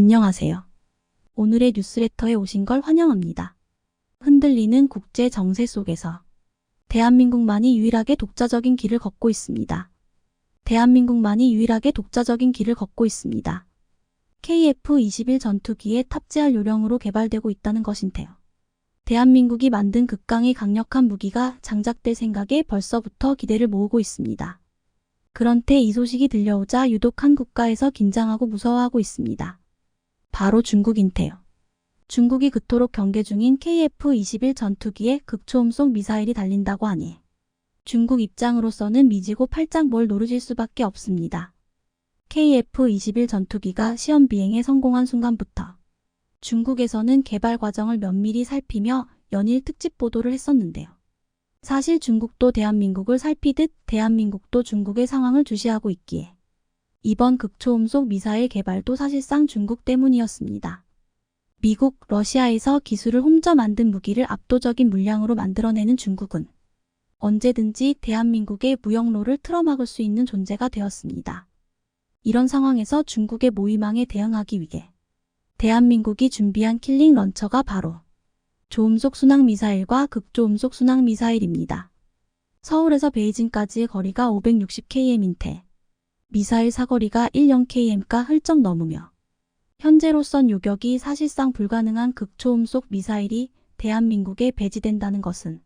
안녕하세요. 오늘의 뉴스레터에 오신 걸 환영합니다. 흔들리는 국제 정세 속에서 대한민국만이 유일하게 독자적인 길을 걷고 있습니다. 대한민국만이 유일하게 독자적인 길을 걷고 있습니다. KF-21 전투기에 탑재할 요령으로 개발되고 있다는 것인데요. 대한민국이 만든 극강의 강력한 무기가 장작될 생각에 벌써부터 기대를 모으고 있습니다. 그런데 이 소식이 들려오자 유독 한 국가에서 긴장하고 무서워하고 있습니다. 바로 중국인데요. 중국이 그토록 경계 중인 KF-21 전투기에 극초음속 미사일이 달린다고 하니 중국 입장으로서는 미지고 팔짱 뭘 노르질 수밖에 없습니다. KF-21 전투기가 시험 비행에 성공한 순간부터 중국에서는 개발 과정을 면밀히 살피며 연일 특집 보도를 했었는데요. 사실 중국도 대한민국을 살피듯 대한민국도 중국의 상황을 주시하고 있기에 이번 극초음속 미사일 개발도 사실상 중국 때문이었습니다. 미국, 러시아에서 기술을 홈져 만든 무기를 압도적인 물량으로 만들어내는 중국은 언제든지 대한민국의 무역로를 틀어막을 수 있는 존재가 되었습니다. 이런 상황에서 중국의 모의망에 대응하기 위해 대한민국이 준비한 킬링 런처가 바로 초음속 순항미사일과 극초음속 순항미사일입니다. 서울에서 베이징까지의 거리가 560km인데 미사일 사거리가 10km가 훌쩍 넘으며 현재로선 요격이 사실상 불가능한 극초음속 미사일이 대한민국에 배지된다는 것은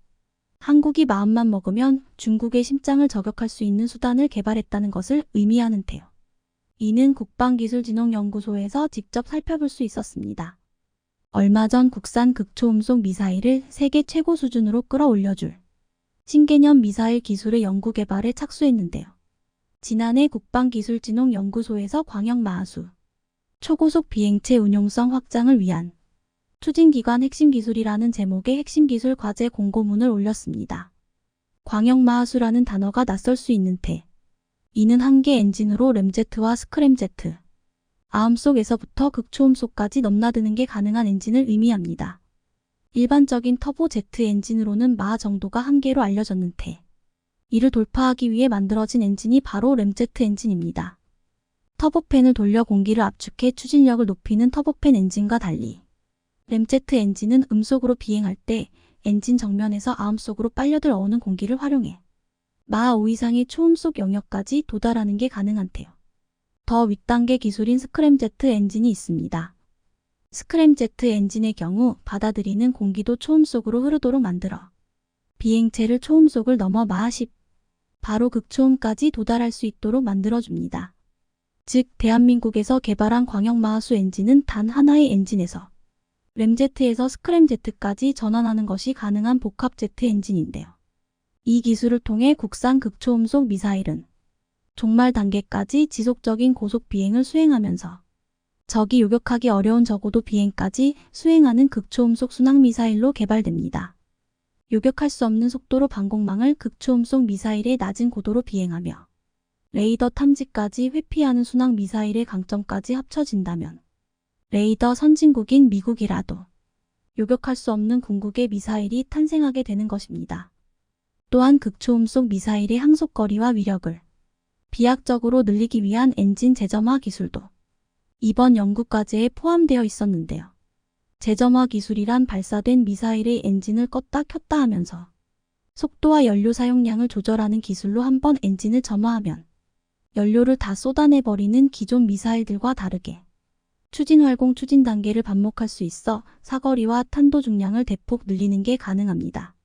한국이 마음만 먹으면 중국의 심장을 저격할 수 있는 수단을 개발했다는 것을 의미하는데요. 이는 국방기술진흥연구소에서 직접 살펴볼 수 있었습니다. 얼마 전 국산 극초음속 미사일을 세계 최고 수준으로 끌어올려줄 신개념 미사일 기술의 연구 개발에 착수했는데요. 지난해 국방기술진흥연구소에서 광역마하수 초고속 비행체 운용성 확장을 위한 추진기관 핵심기술이라는 제목의 핵심기술 과제 공고문을 올렸습니다. 광역마하수라는 단어가 낯설 수 있는데 이는 한 개 엔진으로 램제트와 스크램제트, 아음속에서부터 극초음속까지 넘나드는 게 가능한 엔진을 의미합니다. 일반적인 터보제트 엔진으로는 마하 정도가 한계로 알려졌는데 이를 돌파하기 위해 만들어진 엔진이 바로 램제트 엔진입니다. 터보팬을 돌려 공기를 압축해 추진력을 높이는 터보팬 엔진과 달리 램제트 엔진은 음속으로 비행할 때 엔진 정면에서 아음속으로 빨려들 어오는 공기를 활용해 마하 5 이상의 초음속 영역까지 도달하는 게 가능한데요. 더 윗단계 기술인 스크램제트 엔진이 있습니다. 스크램제트 엔진의 경우 받아들이는 공기도 초음속으로 흐르도록 만들어 비행체를 초음속을 넘어 마하 10, 바로 극초음까지 도달할 수 있도록 만들어줍니다. 즉 대한민국에서 개발한 광역마하수 엔진은 단 하나의 엔진에서 램제트에서 스크램제트까지 전환하는 것이 가능한 복합제트 엔진인데요. 이 기술을 통해 국산 극초음속 미사일은 종말 단계까지 지속적인 고속 비행을 수행하면서 적이 요격하기 어려운 저고도 비행까지 수행하는 극초음속 순항미사일로 개발됩니다. 요격할 수 없는 속도로 방공망을 극초음속 미사일의 낮은 고도로 비행하며 레이더 탐지까지 회피하는 순항미사일의 강점까지 합쳐진다면 레이더 선진국인 미국이라도 요격할 수 없는 궁극의 미사일이 탄생하게 되는 것입니다. 또한 극초음속 미사일의 항속거리와 위력을 비약적으로 늘리기 위한 엔진 재점화 기술도 이번 연구과제에 포함되어 있었는데요. 재점화 기술이란 발사된 미사일의 엔진을 껐다 켰다 하면서 속도와 연료 사용량을 조절하는 기술로 한번 엔진을 점화하면 연료를 다 쏟아내버리는 기존 미사일들과 다르게 추진 활공 추진 단계를 반복할 수 있어 사거리와 탄도 중량을 대폭 늘리는 게 가능합니다.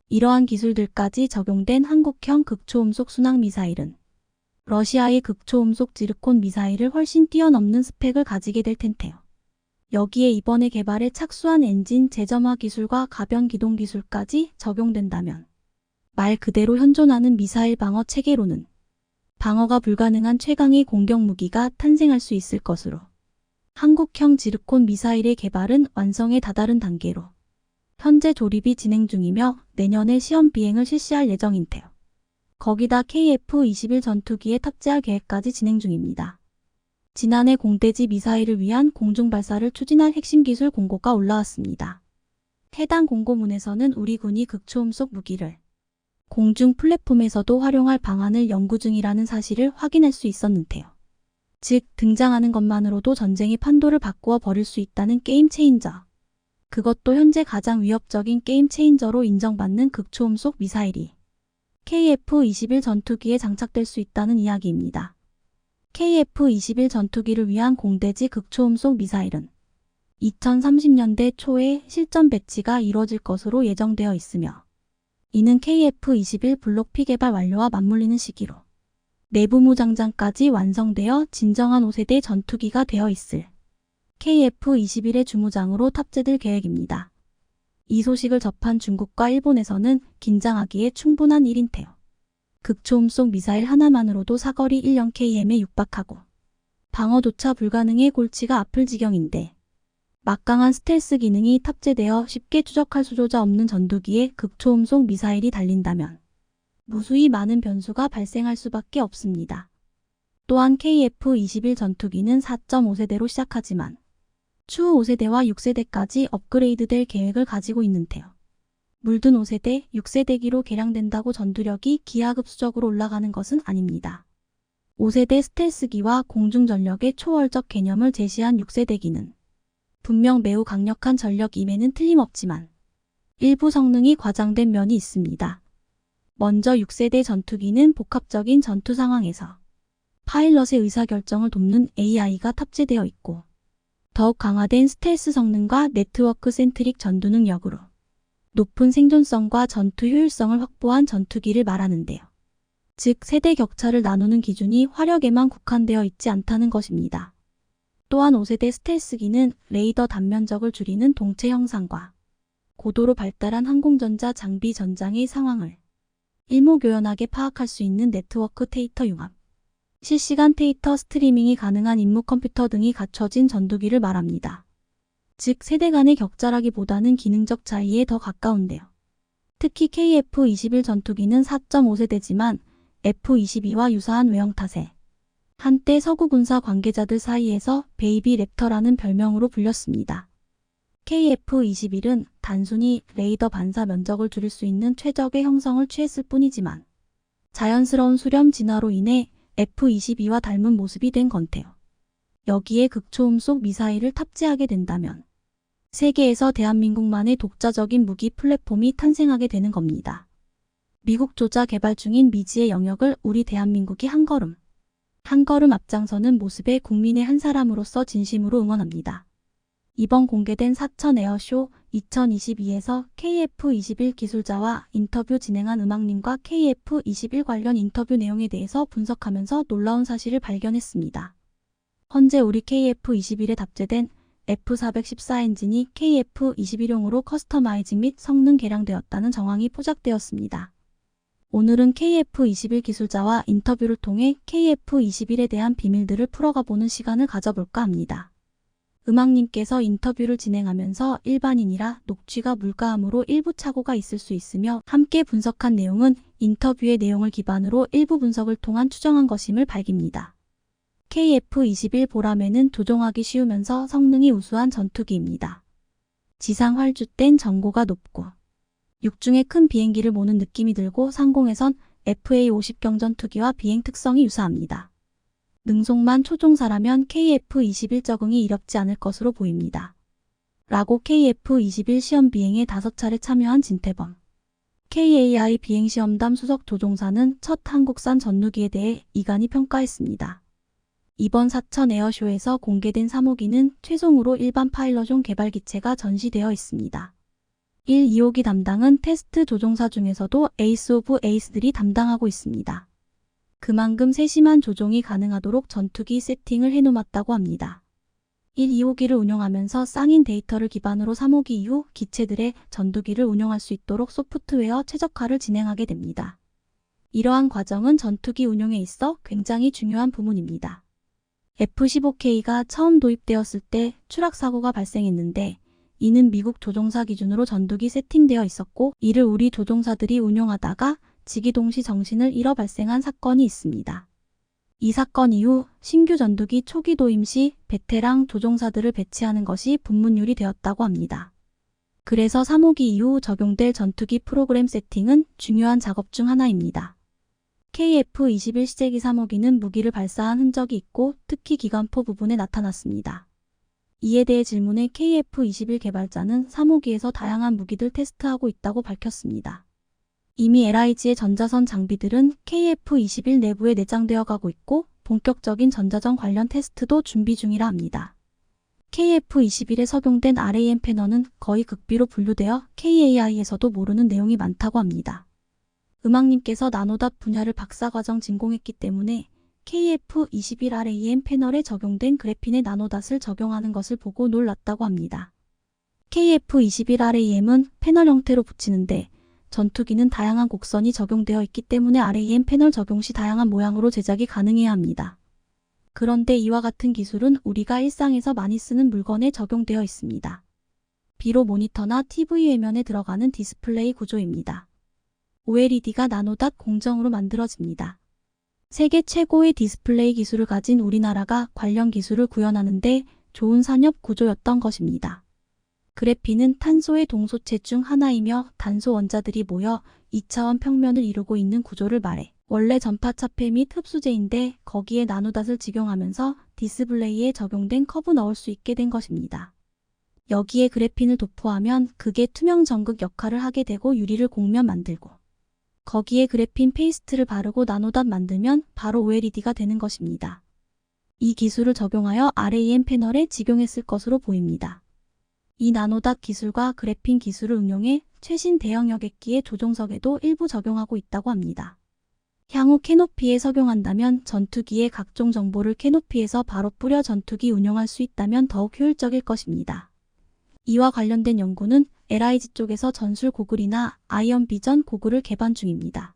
이러한 기술들까지 적용된 한국형 극초음속 순항미사일은 러시아의 극초음속 지르콘 미사일을 훨씬 뛰어넘는 스펙을 가지게 될 텐데요. 여기에 이번에 개발에 착수한 엔진 재점화 기술과 가변 기동 기술까지 적용된다면 말 그대로 현존하는 미사일 방어 체계로는 방어가 불가능한 최강의 공격 무기가 탄생할 수 있을 것으로 한국형 지르콘 미사일의 개발은 완성에 다다른 단계로 현재 조립이 진행 중이며 내년에 시험 비행을 실시할 예정인데요. 거기다 KF-21 전투기에 탑재할 계획까지 진행 중입니다. 지난해 공대지 미사일을 위한 공중발사를 추진할 핵심 기술 공고가 올라왔습니다. 해당 공고문에서는 우리 군이 극초음속 무기를 공중 플랫폼에서도 활용할 방안을 연구 중이라는 사실을 확인할 수 있었는데요. 즉, 등장하는 것만으로도 전쟁의 판도를 바꾸어 버릴 수 있다는 게임 체인저. 그것도 현재 가장 위협적인 게임 체인저로 인정받는 극초음속 미사일이 KF-21 전투기에 장착될 수 있다는 이야기입니다. KF-21 전투기를 위한 공대지 극초음속 미사일은 2030년대 초에 실전 배치가 이뤄질 것으로 예정되어 있으며, 이는 KF-21 블록 P 개발 완료와 맞물리는 시기로 내부 무장장까지 완성되어 진정한 5세대 전투기가 되어 있을 KF-21의 주무장으로 탑재될 계획입니다. 이 소식을 접한 중국과 일본에서는 긴장하기에 충분한 일인데요. 극초음속 미사일 하나만으로도 사거리 1.0km에 육박하고 방어조차 불가능해 골치가 아플 지경인데, 막강한 스텔스 기능이 탑재되어 쉽게 추적할 수조차 없는 전투기에 극초음속 미사일이 달린다면 무수히 많은 변수가 발생할 수밖에 없습니다. 또한 KF-21 전투기는 4.5세대로 시작하지만 추후 5세대와 6세대까지 업그레이드될 계획을 가지고 있는데요. 물든 5세대, 6세대기로 개량된다고 전투력이 기하급수적으로 올라가는 것은 아닙니다. 5세대 스텔스기와 공중전력의 초월적 개념을 제시한 6세대기는 분명 매우 강력한 전력임에는 틀림없지만 일부 성능이 과장된 면이 있습니다. 먼저 6세대 전투기는 복합적인 전투 상황에서 파일럿의 의사결정을 돕는 AI가 탑재되어 있고, 더욱 강화된 스텔스 성능과 네트워크 센트릭 전투 능력으로 높은 생존성과 전투 효율성을 확보한 전투기를 말하는데요. 즉, 세대 격차를 나누는 기준이 화력에만 국한되어 있지 않다는 것입니다. 또한 5세대 스텔스기는 레이더 단면적을 줄이는 동체 형상과 고도로 발달한 항공전자 장비 전장의 상황을 일목요연하게 파악할 수 있는 네트워크 데이터 융합, 실시간 데이터 스트리밍이 가능한 임무 컴퓨터 등이 갖춰진 전투기를 말합니다. 즉, 세대 간의 격차라기보다는 기능적 차이에 더 가까운데요. 특히 KF-21 전투기는 4.5세대지만 F-22와 유사한 외형 탓에 한때 서구 군사 관계자들 사이에서 베이비 랩터라는 별명으로 불렸습니다. KF-21은 단순히 레이더 반사 면적을 줄일 수 있는 최적의 형성을 취했을 뿐이지만 자연스러운 수렴 진화로 인해 F-22와 닮은 모습이 된 건데요. 여기에 극초음속 미사일을 탑재하게 된다면 세계에서 대한민국만의 독자적인 무기 플랫폼이 탄생하게 되는 겁니다. 미국조차 개발 중인 미지의 영역을 우리 대한민국이 한 걸음 앞장서는 모습에 국민의 한 사람으로서 진심으로 응원합니다. 이번 공개된 사천 에어쇼 2022에서 KF-21 기술자와 인터뷰 진행한 음악님과 KF-21 관련 인터뷰 내용에 대해서 분석하면서 놀라운 사실을 발견했습니다. 현재 우리 KF-21에 답재된 F414 엔진이 KF-21용으로 커스터마이징 및 성능 개량되었다는 정황이 포착되었습니다. 오늘은 KF-21 기술자와 인터뷰를 통해 KF-21에 대한 비밀들을 풀어가보는 시간을 가져볼까 합니다. 음악님께서 인터뷰를 진행하면서 일반인이라 녹취가 물가함으로 일부 착오가 있을 수 있으며, 함께 분석한 내용은 인터뷰의 내용을 기반으로 일부 분석을 통한 추정한 것임을 밝힙니다. KF-21 보라매는 조종하기 쉬우면서 성능이 우수한 전투기입니다. 지상 활주된 전고가 높고 육중의 큰 비행기를 모는 느낌이 들고, 상공에선 FA-50 경전투기와 비행 특성이 유사합니다. 능송만 초종사라면 KF-21 적응이 이렵지 않을 것으로 보입니다. 라고 KF-21 시험 비행에 5차례 참여한 진태범 KAI 비행시험담 수석 조종사는 첫 한국산 전투기에 대해 이간히 평가했습니다. 이번 사천 에어쇼에서 공개된 3호기는 최종으로 일반 파일럿용 개발 기체가 전시되어 있습니다. 1, 2호기 담당은 테스트 조종사 중에서도 에이스 오브 에이스들이 담당하고 있습니다. 그만큼 세심한 조종이 가능하도록 전투기 세팅을 해놓았다고 합니다. 1, 2호기를 운용하면서 쌍인 데이터를 기반으로 3호기 이후 기체들의 전투기를 운용할 수 있도록 소프트웨어 최적화를 진행하게 됩니다. 이러한 과정은 전투기 운용에 있어 굉장히 중요한 부분입니다. F-15K가 처음 도입되었을 때 추락사고가 발생했는데, 이는 미국 조종사 기준으로 전투기 세팅되어 있었고, 이를 우리 조종사들이 운용하다가 지기동시 정신을 잃어 발생한 사건이 있습니다. 이 사건 이후 신규 전투기 초기 도입 시 베테랑 조종사들을 배치하는 것이 분문율이 되었다고 합니다. 그래서 3호기 이후 적용될 전투기 프로그램 세팅은 중요한 작업 중 하나입니다. KF-21 시제기 3호기는 무기를 발사한 흔적이 있고 특히 기관포 부분에 나타났습니다. 이에 대해 질문에 KF-21 개발자는 3호기에서 다양한 무기들 테스트하고 있다고 밝혔습니다. 이미 LIG의 전자선 장비들은 KF-21 내부에 내장되어 가고 있고 본격적인 전자전 관련 테스트도 준비 중이라 합니다. KF-21에 적용된 RAM 패널은 거의 극비로 분류되어 KAI에서도 모르는 내용이 많다고 합니다. 음악님께서 나노닷 분야를 박사과정 전공했기 때문에 KF-21 RAM 패널에 적용된 그래핀의 나노닷을 적용하는 것을 보고 놀랐다고 합니다. KF-21 RAM은 패널 형태로 붙이는데 전투기는 다양한 곡선이 적용되어 있기 때문에 RAM 패널 적용 시 다양한 모양으로 제작이 가능해야 합니다. 그런데 이와 같은 기술은 우리가 일상에서 많이 쓰는 물건에 적용되어 있습니다. 비록 모니터나 TV 화면에 들어가는 디스플레이 구조입니다. OLED가 나노닷 공정으로 만들어집니다. 세계 최고의 디스플레이 기술을 가진 우리나라가 관련 기술을 구현하는데 좋은 산업 구조였던 것입니다. 그래핀은 탄소의 동소체 중 하나이며 단소 원자들이 모여 2차원 평면을 이루고 있는 구조를 말해 원래 전파차폐 및 흡수제인데 거기에 나노닷을 적용하면서 디스플레이에 적용된 컵을 넣을 수 있게 된 것입니다. 여기에 그래핀을 도포하면 그게 투명 전극 역할을 하게 되고 유리를 곡면 만들고 거기에 그래핀 페이스트를 바르고 나노닷 만들면 바로 OLED가 되는 것입니다. 이 기술을 적용하여 RAM 패널에 적용했을 것으로 보입니다. 이 나노닷 기술과 그래핀 기술을 응용해 최신 대형 여객기의 조종석에도 일부 적용하고 있다고 합니다. 향후 캐노피에 적용한다면 전투기의 각종 정보를 캐노피에서 바로 뿌려 전투기 운용할 수 있다면 더욱 효율적일 것입니다. 이와 관련된 연구는 LIG 쪽에서 전술 고글이나 아이언 비전 고글을 개발 중입니다.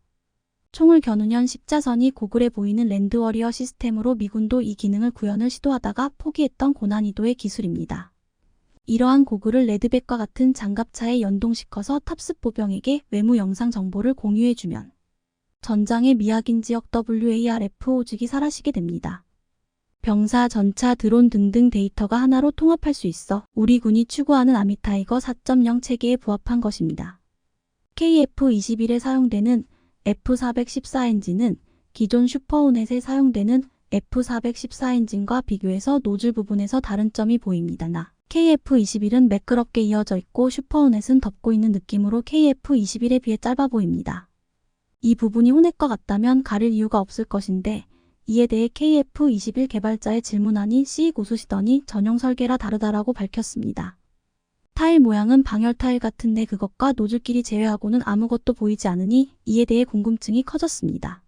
총을 겨누년 십자선이 고글에 보이는 랜드워리어 시스템으로 미군도 이 기능을 구현을 시도하다가 포기했던 고난이도의 기술입니다. 이러한 고글을 레드백과 같은 장갑차에 연동시켜서 탑습 보병에게 외무 영상 정보를 공유해주면 전장의 미확인 지역 WARF 오직이 사라지게 됩니다. 병사, 전차, 드론 등등 데이터가 하나로 통합할 수 있어 우리 군이 추구하는 아미타이거 4.0 체계에 부합한 것입니다. KF-21에 사용되는 F414 엔진은 기존 슈퍼호넷에 사용되는 F414 엔진과 비교해서 노즐 부분에서 다른 점이 보입니다. KF-21은 매끄럽게 이어져 있고 슈퍼호넷은 덮고 있는 느낌으로 KF-21에 비해 짧아 보입니다. 이 부분이 호넷과 같다면 가릴 이유가 없을 것인데 이에 대해 KF-21 개발자의 질문하니 C 고수시더니 전용 설계라 다르다라고 밝혔습니다. 타일 모양은 방열 타일 같은데 그것과 노즐끼리 제외하고는 아무것도 보이지 않으니 이에 대해 궁금증이 커졌습니다.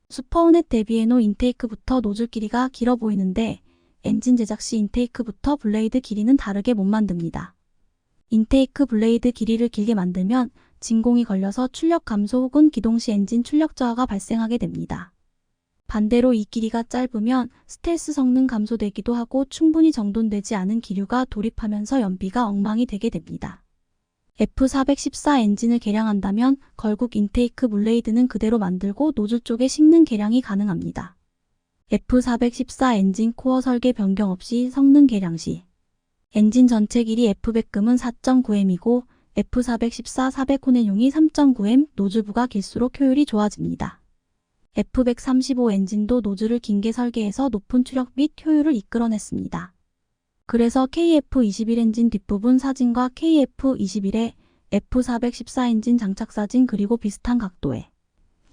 슈퍼호넷 대비에노 인테이크부터 노즐 길이가 길어 보이는데 엔진 제작 시 인테이크부터 블레이드 길이는 다르게 못 만듭니다. 인테이크 블레이드 길이를 길게 만들면 진공이 걸려서 출력 감소 혹은 기동 시 엔진 출력 저하가 발생하게 됩니다. 반대로 이 길이가 짧으면 스텔스 성능 감소되기도 하고 충분히 정돈되지 않은 기류가 돌입하면서 연비가 엉망이 되게 됩니다. F414 엔진을 개량한다면 결국 인테이크 블레이드는 그대로 만들고 노즐 쪽에 식는 개량이 가능합니다. F414 엔진 코어 설계 변경 없이 성능 개량 시 엔진 전체 길이 F100금은 4.9M이고 F414 400호넷용이 3.9M, 노즐부가 길수록 효율이 좋아집니다. F135 엔진도 노즐을 긴게 설계해서 높은 추력 및 효율을 이끌어냈습니다. 그래서 KF-21 엔진 뒷부분 사진과 KF-21의 F414 엔진 장착 사진 그리고 비슷한 각도의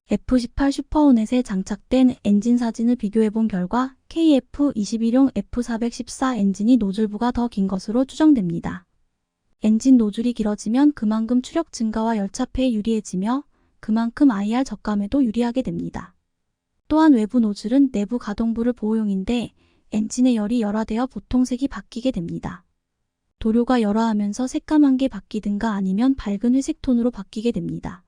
F18 슈퍼호넷에 장착된 엔진 사진을 비교해본 결과 KF-21용 F414 엔진이 노즐부가 더 긴 것으로 추정됩니다. 엔진 노즐이 길어지면 그만큼 추력 증가와 열차폐에 유리해지며 그만큼 IR 적감에도 유리하게 됩니다. 또한 외부 노즐은 내부 가동부를 보호용인데 엔진의 열이 열화되어 보통 색이 바뀌게 됩니다. 도료가 열화하면서 새까만 게 바뀌든가 아니면 밝은 회색 톤으로 바뀌게 됩니다.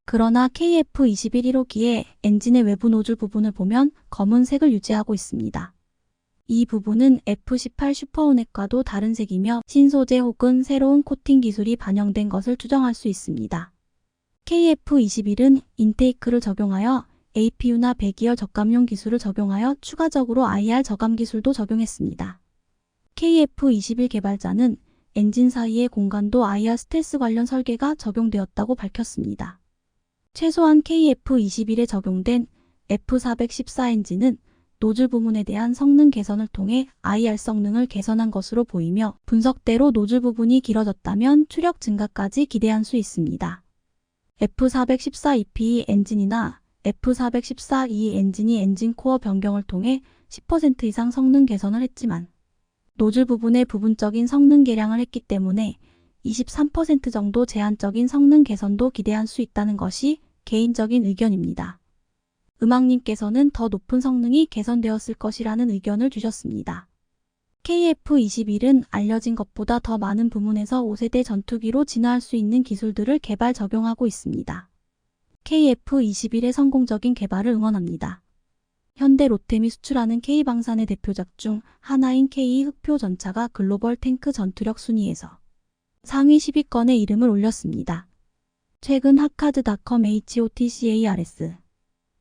그러나 KF-21 1호기의 엔진의 외부 노즐 부분을 보면 검은색을 유지하고 있습니다. 이 부분은 F18 슈퍼호넷과도 다른 색이며 신소재 혹은 새로운 코팅 기술이 반영된 것을 추정할 수 있습니다. KF-21은 인테이크를 적용하여 APU나 배기열 적감용 기술을 적용하여 추가적으로 IR 저감 기술도 적용했습니다. KF-21 개발자는 엔진 사이의 공간도 IR 스텔스 관련 설계가 적용되었다고 밝혔습니다. 최소한 KF-21에 적용된 F414 엔진은 노즐 부분에 대한 성능 개선을 통해 IR 성능을 개선한 것으로 보이며 분석대로 노즐 부분이 길어졌다면 추력 증가까지 기대할 수 있습니다. F414EP 엔진이나 F414E 엔진이 엔진 코어 변경을 통해 10% 이상 성능 개선을 했지만 노즐 부분의 부분적인 성능 개량을 했기 때문에 23% 정도 제한적인 성능 개선도 기대할 수 있다는 것이 개인적인 의견입니다. 음악님께서는 더 높은 성능이 개선되었을 것이라는 의견을 주셨습니다. KF-21은 알려진 것보다 더 많은 부문에서 5세대 전투기로 진화할 수 있는 기술들을 개발 적용하고 있습니다. KF-21의 성공적인 개발을 응원합니다. 현대 로템이 수출하는 K방산의 대표작 중 하나인 K 흑표 전차가 글로벌 탱크 전투력 순위에서 상위 10위권에 이름을 올렸습니다. 최근 하카드닷컴 HOTCARS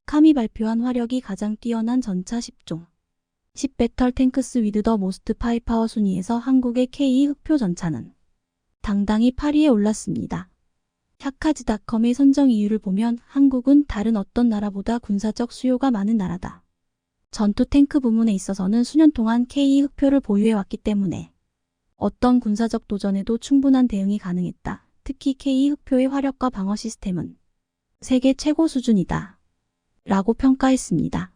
캄이 발표한 화력이 가장 뛰어난 전차 10종 10배털 탱크스 위드 더 모스트 파이파워 순위에서 한국의 K 흑표 전차는 당당히 8위에 올랐습니다. 하카드닷컴의 선정 이유를 보면 한국은 다른 어떤 나라보다 군사적 수요가 많은 나라다. 전투 탱크 부문에 있어서는 수년 동안 K 흑표를 보유해왔기 때문에 어떤 군사적 도전에도 충분한 대응이 가능했다. 특히 K 흑표의 화력과 방어 시스템은 세계 최고 수준이다. 라고 평가했습니다.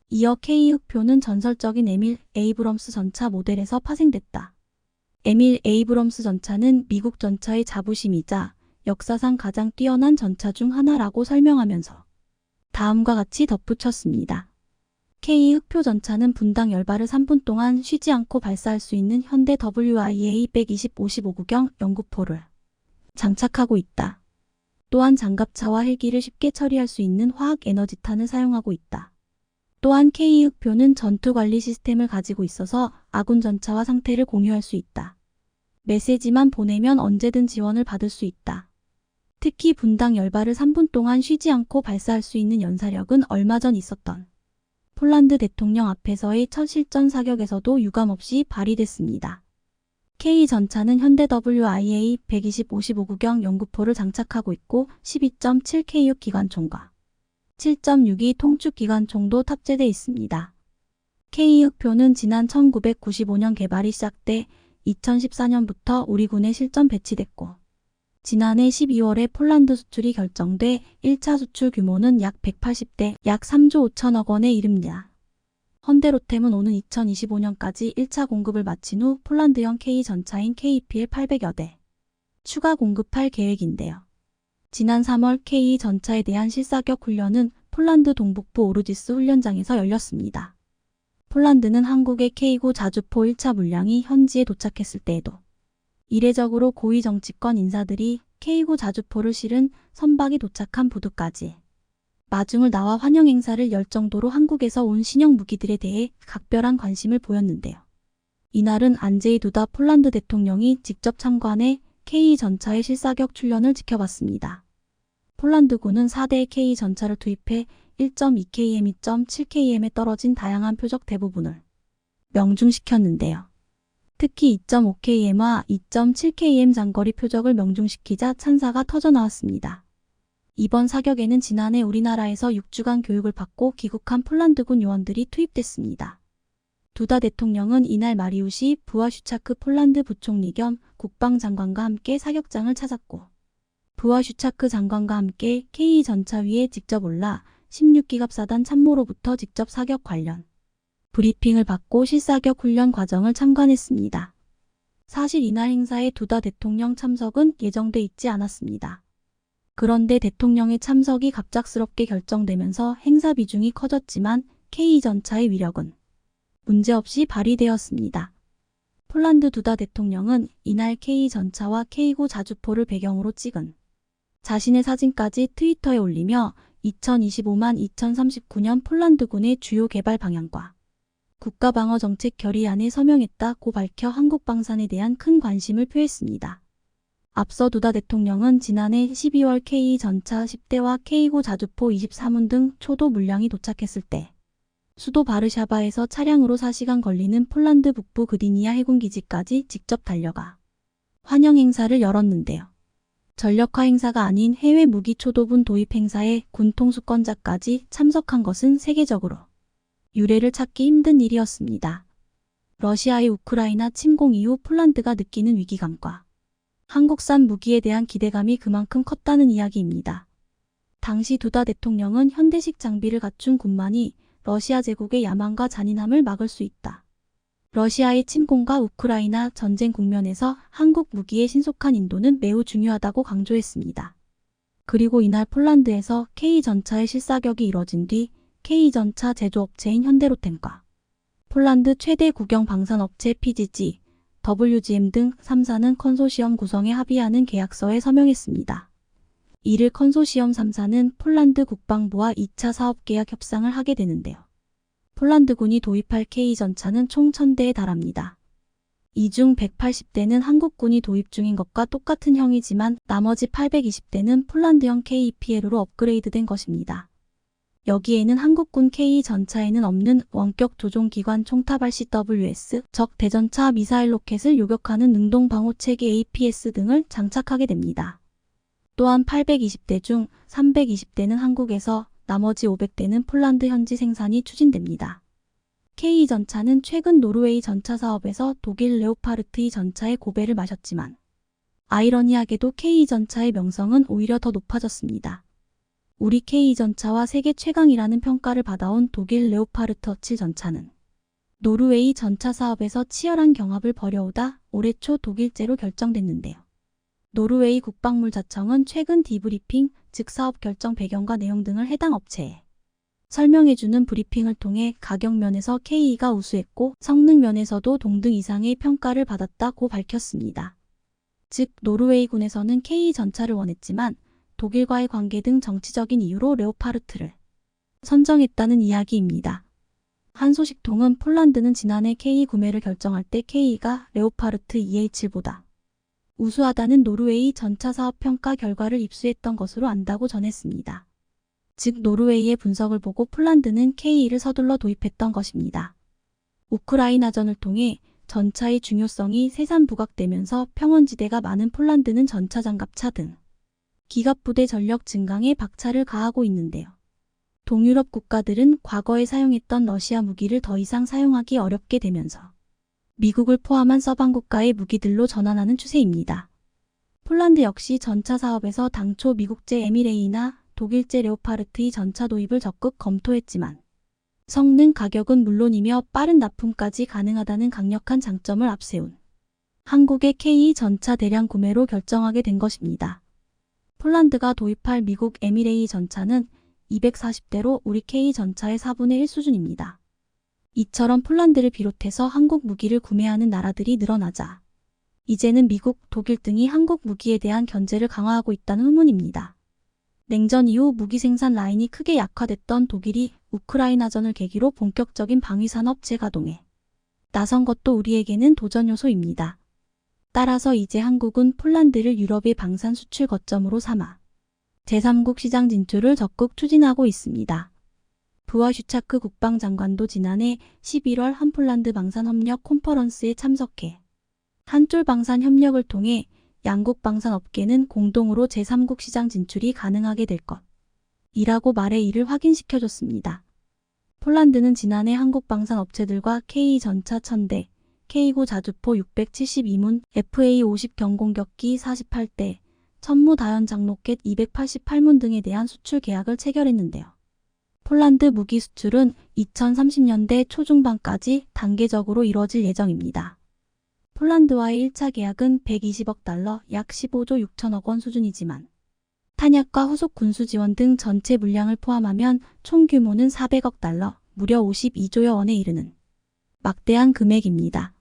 이어 K 흑표는 전설적인 에밀 에이브럼스 전차 모델에서 파생됐다. 에밀 에이브럼스 전차는 미국 전차의 자부심이자 역사상 가장 뛰어난 전차 중 하나라고 설명하면서 다음과 같이 덧붙였습니다. K 흑표 전차는 분당 열발을 3분 동안 쉬지 않고 발사할 수 있는 현대 WIA 120-55구경 연구포를 장착하고 있다. 또한 장갑차와 헬기를 쉽게 처리할 수 있는 화학 에너지탄을 사용하고 있다. 또한 K 흑표는 전투 관리 시스템을 가지고 있어서 아군 전차와 상태를 공유할 수 있다. 메시지만 보내면 언제든 지원을 받을 수 있다. 특히 분당 열발을 3분 동안 쉬지 않고 발사할 수 있는 연사력은 얼마 전 있었던 폴란드 대통령 앞에서의 첫 실전 사격에서도 유감없이 발휘됐습니다. K 전차는 현대 WIA 120-55구경 연구포를 장착하고 있고 12.7K6 기관총과 7.62 통축 기관총도 탑재되어 있습니다. K 흑표는 지난 1995년 개발이 시작돼 2014년부터 우리 군에 실전 배치됐고 지난해 12월에 폴란드 수출이 결정돼 1차 수출 규모는 약 180대 약 3조 5천억 원에 이릅니다. 현대로템은 오는 2025년까지 1차 공급을 마친 후 폴란드형 K 전차인 KPL 800여 대 추가 공급할 계획인데요. 지난 3월 K 전차에 대한 실사격 훈련은 폴란드 동북부 오르지스 훈련장에서 열렸습니다. 폴란드는 한국의 K9 자주포 1차 물량이 현지에 도착했을 때에도 이례적으로 고위 정치권 인사들이 K9 자주포를 실은 선박이 도착한 부두까지 마중을 나와 환영 행사를 열 정도로 한국에서 온 신형 무기들에 대해 각별한 관심을 보였는데요. 이날은 안제이 두다 폴란드 대통령이 직접 참관해 K 전차의 실사격 훈련을 지켜봤습니다. 폴란드군은 4대의 K 전차를 투입해 1.2km, 2.7km에 떨어진 다양한 표적 대부분을 명중시켰는데요. 특히 2.5km와 2.7km 장거리 표적을 명중시키자 찬사가 터져나왔습니다. 이번 사격에는 지난해 우리나라에서 6주간 교육을 받고 귀국한 폴란드군 요원들이 투입됐습니다. 두다 대통령은 이날 마리우시 부아슈차크 폴란드 부총리 겸 국방장관과 함께 사격장을 찾았고 부아슈차크 장관과 함께 K 전차 위에 직접 올라 16기갑사단 참모로부터 직접 사격 관련 브리핑을 받고 실사격 훈련 과정을 참관했습니다. 사실 이날 행사에 두다 대통령 참석은 예정돼 있지 않았습니다. 그런데 대통령의 참석이 갑작스럽게 결정되면서 행사 비중이 커졌지만 K 전차의 위력은 문제없이 발휘되었습니다. 폴란드 두다 대통령은 이날 K 전차와 K9 자주포를 배경으로 찍은 자신의 사진까지 트위터에 올리며 2025만 2039년 폴란드군의 주요 개발 방향과 국가방어정책 결의안에 서명했다고 밝혀 한국방산에 대한 큰 관심을 표했습니다. 앞서 두다 대통령은 지난해 12월 K 전차 10대와 K9 자주포 23문 등 초도 물량이 도착했을 때 수도 바르샤바에서 차량으로 4시간 걸리는 폴란드 북부 그디니아 해군기지까지 직접 달려가 환영 행사를 열었는데요. 전력화 행사가 아닌 해외 무기 초도분 도입 행사에 군 통수권자까지 참석한 것은 세계적으로 유례를 찾기 힘든 일이었습니다. 러시아의 우크라이나 침공 이후 폴란드가 느끼는 위기감과 한국산 무기에 대한 기대감이 그만큼 컸다는 이야기입니다. 당시 두다 대통령은 현대식 장비를 갖춘 군만이 러시아 제국의 야망과 잔인함을 막을 수 있다. 러시아의 침공과 우크라이나 전쟁 국면에서 한국 무기의 신속한 인도는 매우 중요하다고 강조했습니다. 그리고 이날 폴란드에서 K전차의 실사격이 이뤄진 뒤 K전차 제조업체인 현대로템과 폴란드 최대 국영 방산업체 PGG, WGM 등 3사는 컨소시엄 구성에 합의하는 계약서에 서명했습니다. 이를 컨소시엄 3사는 폴란드 국방부와 2차 사업계약 협상을 하게 되는데요. 폴란드군이 도입할 K전차는 총 1000대에 달합니다. 이 중 180대는 한국군이 도입 중인 것과 똑같은 형이지만 나머지 820대는 폴란드형 KPL로 업그레이드된 것입니다. 여기에는 한국군 K전차에는 없는 원격 조종기관 총탑 RCWS, 적 대전차 미사일 로켓을 요격하는 능동방호체계 APS 등을 장착하게 됩니다. 또한 820대 중 320대는 한국에서 나머지 500대는 폴란드 현지 생산이 추진됩니다. K전차는 최근 노르웨이 전차 사업에서 독일 레오파르트 2 전차의 고배를 마셨지만 아이러니하게도 K전차의 명성은 오히려 더 높아졌습니다. 우리 K전차와 세계 최강이라는 평가를 받아온 독일 레오파르트 7 전차는 노르웨이 전차 사업에서 치열한 경합을 벌여오다 올해 초 독일제로 결정됐는데요. 노르웨이 국방물자청은 최근 디브리핑, 즉 사업 결정 배경과 내용 등을 해당 업체에 설명해주는 브리핑을 통해 가격 면에서 K가 우수했고 성능 면에서도 동등 이상의 평가를 받았다고 밝혔습니다. 즉 노르웨이군에서는 K전차를 원했지만 독일과의 관계 등 정치적인 이유로 레오파르트를 선정했다는 이야기입니다. 한 소식통은 폴란드는 지난해 K 구매를 결정할 때 K가 레오파르트 EH7보다 우수하다는 노르웨이 전차 사업 평가 결과를 입수했던 것으로 안다고 전했습니다. 즉 노르웨이의 분석을 보고 폴란드는 K를 서둘러 도입했던 것입니다. 우크라이나전을 통해 전차의 중요성이 세산 부각되면서 평원지대가 많은 폴란드는 전차 장갑차 등 기갑부대 전력 증강에 박차를 가하고 있는데요. 동유럽 국가들은 과거에 사용했던 러시아 무기를 더 이상 사용하기 어렵게 되면서 미국을 포함한 서방 국가의 무기들로 전환하는 추세입니다. 폴란드 역시 전차 사업에서 당초 미국제 에미레이나 독일제 레오파르트 2 전차 도입을 적극 검토했지만 성능, 가격은 물론이며 빠른 납품까지 가능하다는 강력한 장점을 앞세운 한국의 K 전차 대량 구매로 결정하게 된 것입니다. 폴란드가 도입할 미국 에미레이 전차는 240대로 우리 K 전차의 4분의 1 수준입니다. 이처럼 폴란드를 비롯해서 한국 무기를 구매하는 나라들이 늘어나자 이제는 미국, 독일 등이 한국 무기에 대한 견제를 강화하고 있다는 후문입니다. 냉전 이후 무기 생산 라인이 크게 약화됐던 독일이 우크라이나전을 계기로 본격적인 방위산업 재가동에 나선 것도 우리에게는 도전 요소입니다. 따라서 이제 한국은 폴란드를 유럽의 방산 수출 거점으로 삼아 제3국 시장 진출을 적극 추진하고 있습니다. 브와슈차크 국방장관도 지난해 11월 한 폴란드 방산협력 컨퍼런스에 참석해 한쫄 방산 협력을 통해 양국 방산업계는 공동으로 제3국 시장 진출이 가능하게 될 것이라고 말해 이를 확인시켜줬습니다. 폴란드는 지난해 한국 방산업체들과 K전차 1000대, K9 자주포 672문, FA50 경공격기 48대, 천무 다연장 로켓 288문 등에 대한 수출 계약을 체결했는데요. 폴란드 무기 수출은 2030년대 초중반까지 단계적으로 이뤄질 예정입니다. 폴란드와의 1차 계약은 120억 달러, 약 15조 6천억 원 수준이지만 탄약과 후속 군수 지원 등 전체 물량을 포함하면 총 규모는 400억 달러, 무려 52조여 원에 이르는 막대한 금액입니다.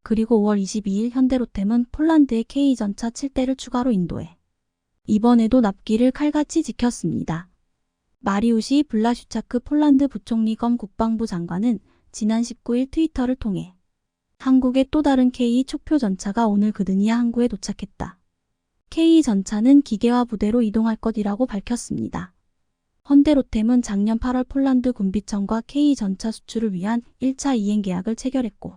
그리고 5월 22일 현대로템은 폴란드의 K전차 7대를 추가로 인도해 이번에도 납기를 칼같이 지켰습니다. 마리우시 블라슈차크 폴란드 부총리 겸 국방부 장관은 지난 19일 트위터를 통해 한국의 또 다른 K 촉표 전차가 오늘 그드니아 항구에 도착했다. K 전차는 기계화 부대로 이동할 것이라고 밝혔습니다. 현대로템은 작년 8월 폴란드 군비청과 K 전차 수출을 위한 1차 이행 계약을 체결했고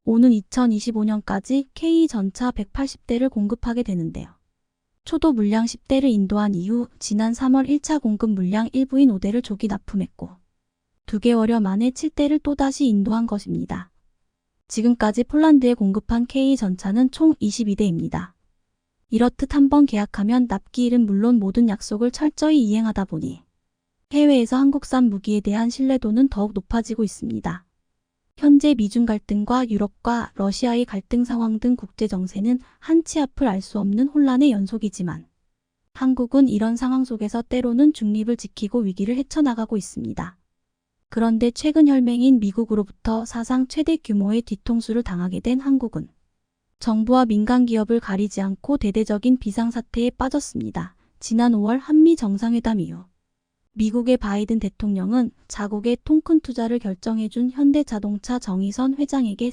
오는 2025년까지 K 전차 180대를 공급하게 되는데요. 초도 물량 10대를 인도한 이후 지난 3월 1차 공급 물량 일부인 5대를 조기 납품했고 2개월여 만에 7대를 또다시 인도한 것입니다. 지금까지 폴란드에 공급한 K 전차는 총 22대입니다. 이렇듯 한번 계약하면 납기일은 물론 모든 약속을 철저히 이행하다 보니 해외에서 한국산 무기에 대한 신뢰도는 더욱 높아지고 있습니다. 현재 미중 갈등과 유럽과 러시아의 갈등 상황 등 국제 정세는 한치 앞을 알 수 없는 혼란의 연속이지만 한국은 이런 상황 속에서 때로는 중립을 지키고 위기를 헤쳐나가고 있습니다. 그런데 최근 혈맹인 미국으로부터 사상 최대 규모의 뒤통수를 당하게 된 한국은 정부와 민간 기업을 가리지 않고 대대적인 비상사태에 빠졌습니다. 지난 5월 한미 정상회담 이후 미국의 바이든 대통령은 자국의 통큰 투자를 결정해준 현대자동차 정의선 회장에게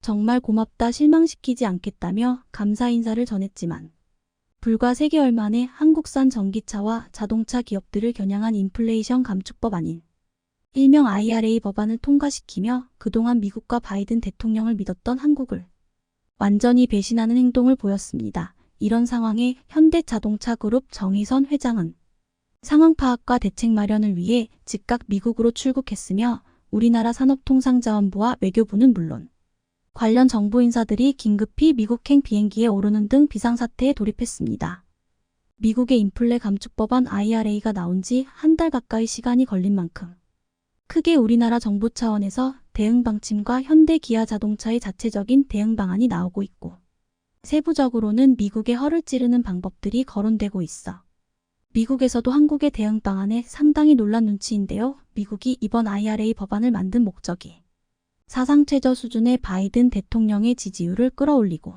정말 고맙다 실망시키지 않겠다며 감사 인사를 전했지만 불과 3개월 만에 한국산 전기차와 자동차 기업들을 겨냥한 인플레이션 감축법 아닌 일명 IRA 법안을 통과시키며 그동안 미국과 바이든 대통령을 믿었던 한국을 완전히 배신하는 행동을 보였습니다. 이런 상황에 현대자동차그룹 정의선 회장은 상황 파악과 대책 마련을 위해 즉각 미국으로 출국했으며 우리나라 산업통상자원부와 외교부는 물론 관련 정부 인사들이 긴급히 미국행 비행기에 오르는 등 비상사태에 돌입했습니다. 미국의 인플레 감축 법안 IRA가 나온 지 한 달 가까이 시간이 걸린 만큼 크게 우리나라 정부 차원에서 대응 방침과 현대 기아 자동차의 자체적인 대응 방안이 나오고 있고 세부적으로는 미국의 허를 찌르는 방법들이 거론되고 있어 미국에서도 한국의 대응 방안에 상당히 놀란 눈치인데요. 미국이 이번 IRA 법안을 만든 목적이 사상 최저 수준의 바이든 대통령의 지지율을 끌어올리고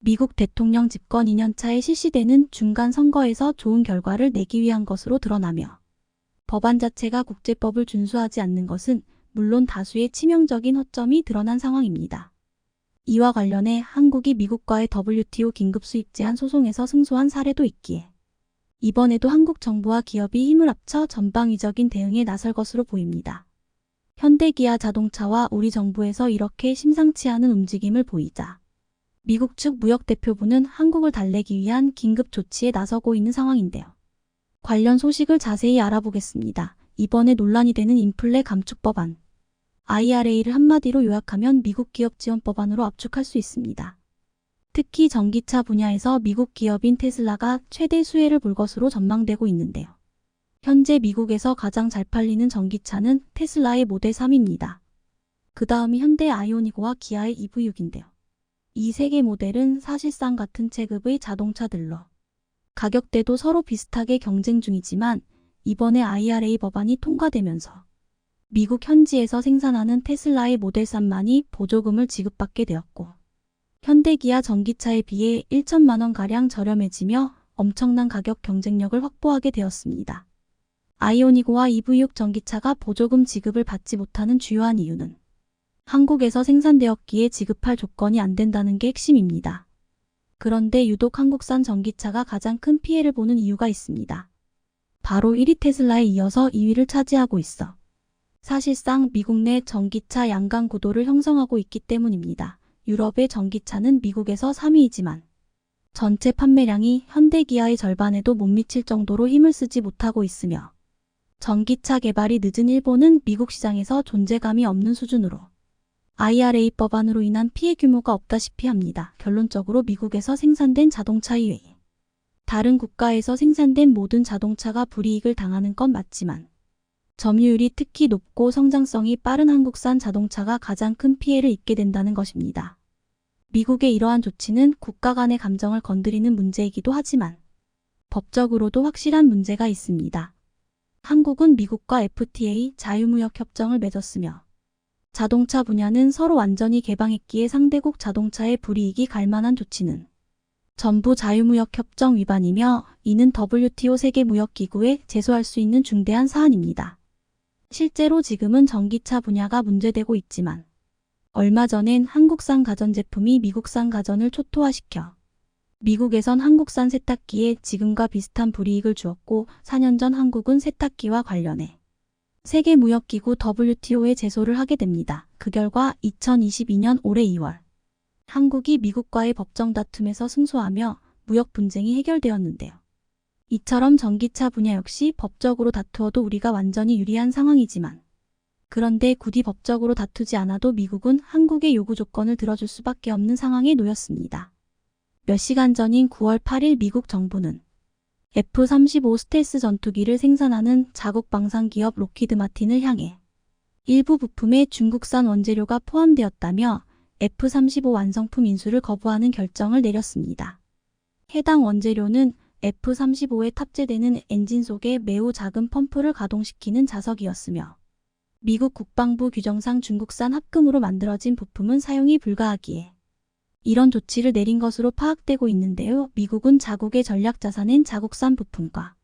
미국 대통령 집권 2년차에 실시되는 중간 선거에서 좋은 결과를 내기 위한 것으로 드러나며 법안 자체가 국제법을 준수하지 않는 것은 물론 다수의 치명적인 허점이 드러난 상황입니다. 이와 관련해 한국이 미국과의 WTO 긴급 수입 제한 소송에서 승소한 사례도 있기에 이번에도 한국 정부와 기업이 힘을 합쳐 전방위적인 대응에 나설 것으로 보입니다. 현대기아 자동차와 우리 정부에서 이렇게 심상치 않은 움직임을 보이자 미국 측 무역대표부는 한국을 달래기 위한 긴급 조치에 나서고 있는 상황인데요. 관련 소식을 자세히 알아보겠습니다. 이번에 논란이 되는 인플레 감축 법안 IRA를 한마디로 요약하면 미국 기업 지원 법안으로 압축할 수 있습니다. 특히 전기차 분야에서 미국 기업인 테슬라가 최대 수혜를 볼 것으로 전망되고 있는데요. 현재 미국에서 가장 잘 팔리는 전기차는 테슬라의 모델 3입니다. 그 다음이 현대 아이오닉과 기아의 EV6인데요. 이 세 개 모델은 사실상 같은 체급의 자동차들로 가격대도 서로 비슷하게 경쟁 중이지만 이번에 IRA 법안이 통과되면서 미국 현지에서 생산하는 테슬라의 모델 3만이 보조금을 지급받게 되었고 현대기아 전기차에 비해 1천만 원가량 저렴해지며 엄청난 가격 경쟁력을 확보하게 되었습니다. 아이오닉과 EV6 전기차가 보조금 지급을 받지 못하는 주요한 이유는 한국에서 생산되었기에 지급할 조건이 안 된다는 게 핵심입니다. 그런데 유독 한국산 전기차가 가장 큰 피해를 보는 이유가 있습니다. 바로 1위 테슬라에 이어서 2위를 차지하고 있어 사실상 미국 내 전기차 양강 구도를 형성하고 있기 때문입니다. 유럽의 전기차는 미국에서 3위이지만 전체 판매량이 현대기아의 절반에도 못 미칠 정도로 힘을 쓰지 못하고 있으며 전기차 개발이 늦은 일본은 미국 시장에서 존재감이 없는 수준으로 IRA 법안으로 인한 피해 규모가 없다시피 합니다. 결론적으로 미국에서 생산된 자동차 이외에 다른 국가에서 생산된 모든 자동차가 불이익을 당하는 건 맞지만 점유율이 특히 높고 성장성이 빠른 한국산 자동차가 가장 큰 피해를 입게 된다는 것입니다. 미국의 이러한 조치는 국가 간의 감정을 건드리는 문제이기도 하지만 법적으로도 확실한 문제가 있습니다. 한국은 미국과 FTA 자유무역 협정을 맺었으며 자동차 분야는 서로 완전히 개방했기에 상대국 자동차의 불이익이 갈 만한 조치는 전부 자유무역 협정 위반이며 이는 WTO 세계무역기구에 제소할 수 있는 중대한 사안입니다. 실제로 지금은 전기차 분야가 문제되고 있지만 얼마 전엔 한국산 가전제품이 미국산 가전을 초토화시켜 미국에선 한국산 세탁기에 지금과 비슷한 불이익을 주었고 4년 전 한국은 세탁기와 관련해 세계무역기구 WTO에 제소를 하게 됩니다. 그 결과 2022년 올해 2월 한국이 미국과의 법정 다툼에서 승소하며 무역 분쟁이 해결되었는데요. 이처럼 전기차 분야 역시 법적으로 다투어도 우리가 완전히 유리한 상황이지만, 그런데 굳이 법적으로 다투지 않아도 미국은 한국의 요구 조건을 들어줄 수밖에 없는 상황에 놓였습니다. 몇 시간 전인 9월 8일 미국 정부는 F-35 스텔스 전투기를 생산하는 자국 방산 기업 록히드 마틴을 향해 일부 부품에 중국산 원재료가 포함되었다며 F-35 완성품 인수를 거부하는 결정을 내렸습니다. 해당 원재료는 F-35에 탑재되는 엔진 속에 매우 작은 펌프를 가동시키는 자석이었으며, 미국 국방부 규정상 중국산 합금으로 만들어진 부품은 사용이 불가하기에 이런 조치를 내린 것으로 파악되고 있는데요. 미국은 자국의 전략자산인 자국산 부품과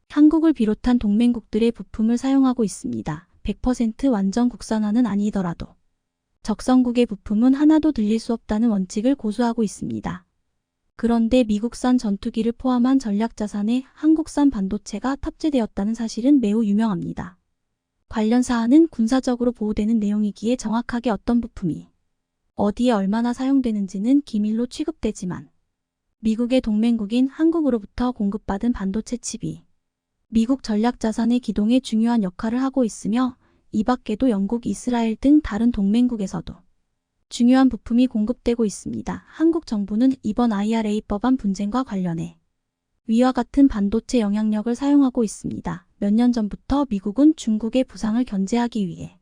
한국을 비롯한 동맹국들의 부품을 사용하고 있습니다. 100% 완전 국산화는 아니더라도 적성국의 부품은 하나도 들릴 수 없다는 원칙을 고수하고 있습니다. 그런데 미국산 전투기를 포함한 전략자산에 한국산 반도체가 탑재되었다는 사실은 매우 유명합니다. 관련 사안은 군사적으로 보호되는 내용이기에 정확하게 어떤 부품이 어디에 얼마나 사용되는지는 기밀로 취급되지만, 미국의 동맹국인 한국으로부터 공급받은 반도체 칩이 미국 전략자산의 기동에 중요한 역할을 하고 있으며, 이 밖에도 영국, 이스라엘 등 다른 동맹국에서도 중요한 부품이 공급되고 있습니다. 한국 정부는 이번 IRA 법안 분쟁과 관련해 위와 같은 반도체 영향력을 사용하고 있습니다. 몇 년 전부터 미국은 중국의 부상을 견제하기 위해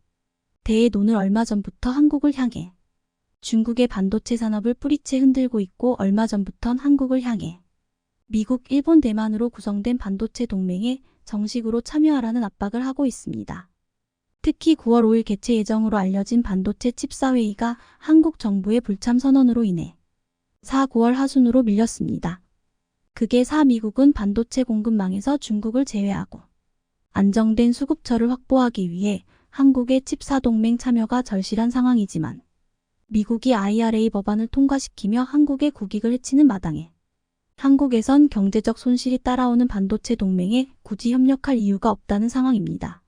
대의 논을 얼마 전부터 한국을 향해 중국의 반도체 산업을 뿌리채 흔들고 있고, 얼마 전부턴 한국을 향해 미국, 일본, 대만으로 구성된 반도체 동맹에 정식으로 참여하라는 압박을 하고 있습니다. 특히 9월 5일 개최 예정으로 알려진 반도체 칩사회의가 한국 정부의 불참 선언으로 인해 4, 9월 하순으로 밀렸습니다. 그게 미국은 반도체 공급망에서 중국을 제외하고 안정된 수급처를 확보하기 위해 한국의 칩사 동맹 참여가 절실한 상황이지만, 미국이 IRA 법안을 통과시키며 한국의 국익을 해치는 마당에 한국에선 경제적 손실이 따라오는 반도체 동맹에 굳이 협력할 이유가 없다는 상황입니다.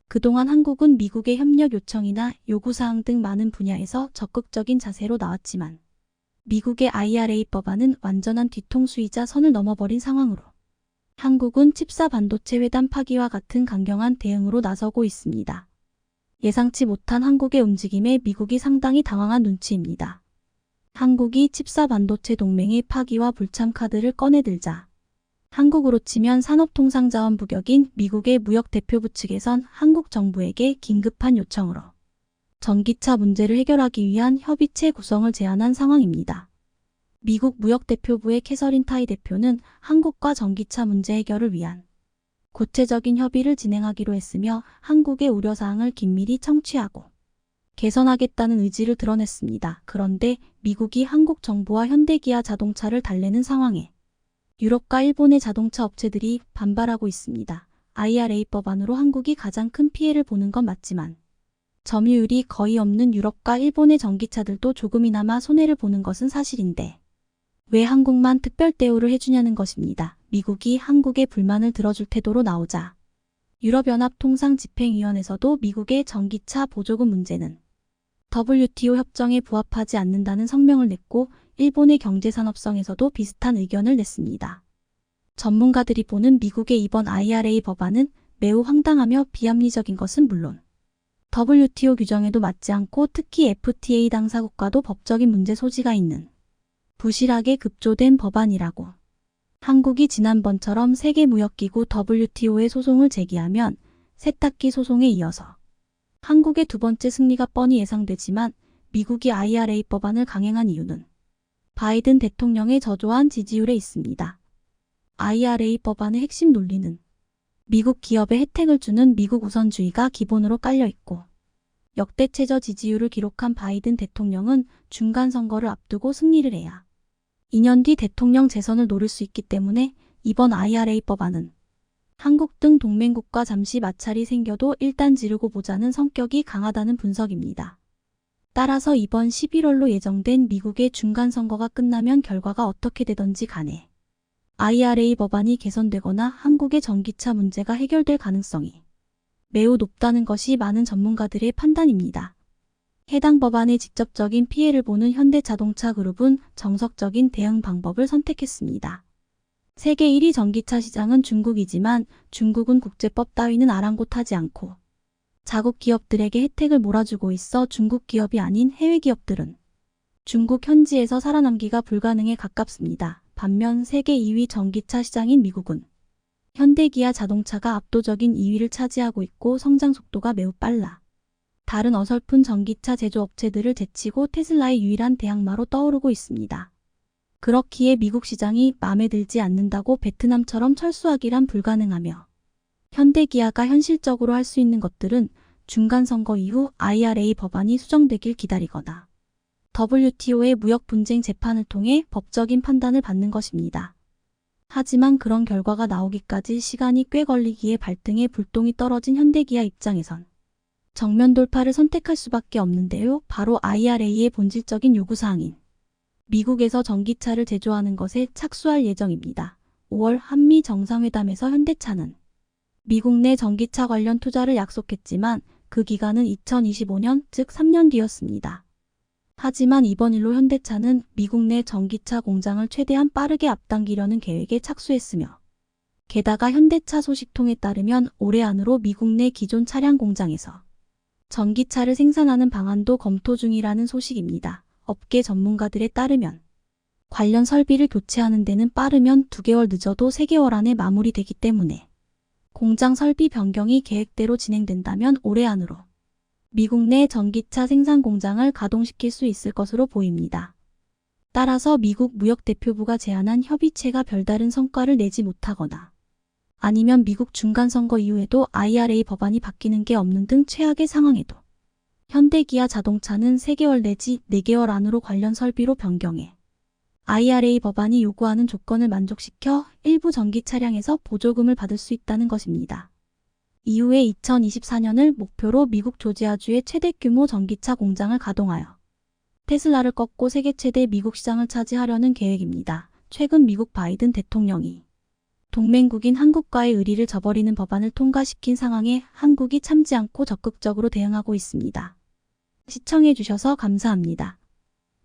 그동안 한국은 미국의 협력 요청이나 요구사항 등 많은 분야에서 적극적인 자세로 나왔지만, 미국의 IRA 법안은 완전한 뒤통수이자 선을 넘어버린 상황으로 한국은 칩사 반도체 회담 파기와 같은 강경한 대응으로 나서고 있습니다. 예상치 못한 한국의 움직임에 미국이 상당히 당황한 눈치입니다. 한국이 칩사 반도체 동맹의 파기와 불참 카드를 꺼내들자 한국으로 치면 산업통상자원부 격인 미국의 무역대표부 측에선 한국 정부에게 긴급한 요청으로 전기차 문제를 해결하기 위한 협의체 구성을 제안한 상황입니다. 미국 무역대표부의 캐서린 타이 대표는 한국과 전기차 문제 해결을 위한 구체적인 협의를 진행하기로 했으며, 한국의 우려사항을 긴밀히 청취하고 개선하겠다는 의지를 드러냈습니다. 그런데 미국이 한국 정부와 현대기아 자동차를 달래는 상황에 유럽과 일본의 자동차 업체들이 반발하고 있습니다. IRA 법안으로 한국이 가장 큰 피해를 보는 건 맞지만, 점유율이 거의 없는 유럽과 일본의 전기차들도 조금이나마 손해를 보는 것은 사실인데 왜 한국만 특별 대우를 해주냐는 것입니다. 미국이 한국의 불만을 들어줄 태도로 나오자 유럽연합통상집행위원회에서도 미국의 전기차 보조금 문제는 WTO 협정에 부합하지 않는다는 성명을 냈고, 일본의 경제산업성에서도 비슷한 의견을 냈습니다. 전문가들이 보는 미국의 이번 IRA 법안은 매우 황당하며 비합리적인 것은 물론 WTO 규정에도 맞지 않고, 특히 FTA 당사국과도 법적인 문제 소지가 있는 부실하게 급조된 법안이라고, 한국이 지난번처럼 세계무역기구 WTO에 소송을 제기하면 세탁기 소송에 이어서 한국의 두 번째 승리가 뻔히 예상되지만, 미국이 IRA 법안을 강행한 이유는 바이든 대통령의 저조한 지지율에 있습니다. IRA 법안의 핵심 논리는 미국 기업에 혜택을 주는 미국 우선주의가 기본으로 깔려있고, 역대 최저 지지율을 기록한 바이든 대통령은 중간 선거를 앞두고 승리를 해야 2년 뒤 대통령 재선을 노릴 수 있기 때문에 이번 IRA 법안은 한국 등 동맹국과 잠시 마찰이 생겨도 일단 지르고 보자는 성격이 강하다는 분석입니다. 따라서 이번 11월로 예정된 미국의 중간 선거가 끝나면 결과가 어떻게 되던지 간에 IRA 법안이 개선되거나 한국의 전기차 문제가 해결될 가능성이 매우 높다는 것이 많은 전문가들의 판단입니다. 해당 법안의 직접적인 피해를 보는 현대자동차 그룹은 정석적인 대응 방법을 선택했습니다. 세계 1위 전기차 시장은 중국이지만 중국은 국제법 따위는 아랑곳하지 않고 자국 기업들에게 혜택을 몰아주고 있어 중국 기업이 아닌 해외 기업들은 중국 현지에서 살아남기가 불가능에 가깝습니다. 반면 세계 2위 전기차 시장인 미국은 현대기아 자동차가 압도적인 2위를 차지하고 있고 성장 속도가 매우 빨라 다른 어설픈 전기차 제조업체들을 제치고 테슬라의 유일한 대항마로 떠오르고 있습니다. 그렇기에 미국 시장이 마음에 들지 않는다고 베트남처럼 철수하기란 불가능하며 현대기아가 현실적으로 할 수 있는 것들은 중간선거 이후 IRA 법안이 수정되길 기다리거나 WTO의 무역 분쟁 재판을 통해 법적인 판단을 받는 것입니다. 하지만 그런 결과가 나오기까지 시간이 꽤 걸리기에 발등에 불똥이 떨어진 현대기아 입장에선 정면 돌파를 선택할 수밖에 없는데요. 바로 IRA의 본질적인 요구사항인 미국에서 전기차를 제조하는 것에 착수할 예정입니다. 5월 한미 정상회담에서 현대차는 미국 내 전기차 관련 투자를 약속했지만 그 기간은 2025년, 즉 3년 뒤였습니다. 하지만 이번 일로 현대차는 미국 내 전기차 공장을 최대한 빠르게 앞당기려는 계획에 착수했으며 게다가 현대차 소식통에 따르면 올해 안으로 미국 내 기존 차량 공장에서 전기차를 생산하는 방안도 검토 중이라는 소식입니다. 업계 전문가들에 따르면 관련 설비를 교체하는 데는 빠르면 2개월 늦어도 3개월 안에 마무리되기 때문에 공장 설비 변경이 계획대로 진행된다면 올해 안으로 미국 내 전기차 생산 공장을 가동시킬 수 있을 것으로 보입니다. 따라서 미국 무역대표부가 제안한 협의체가 별다른 성과를 내지 못하거나 아니면 미국 중간선거 이후에도 IRA 법안이 바뀌는 게 없는 등 최악의 상황에도 현대기아 자동차는 3개월 내지 4개월 안으로 관련 설비로 변경해 IRA 법안이 요구하는 조건을 만족시켜 일부 전기 차량에서 보조금을 받을 수 있다는 것입니다. 이후에 2024년을 목표로 미국 조지아주의 최대 규모 전기차 공장을 가동하여 테슬라를 꺾고 세계 최대 미국 시장을 차지하려는 계획입니다. 최근 미국 바이든 대통령이 동맹국인 한국과의 의리를 저버리는 법안을 통과시킨 상황에 한국이 참지 않고 적극적으로 대응하고 있습니다. 시청해주셔서 감사합니다.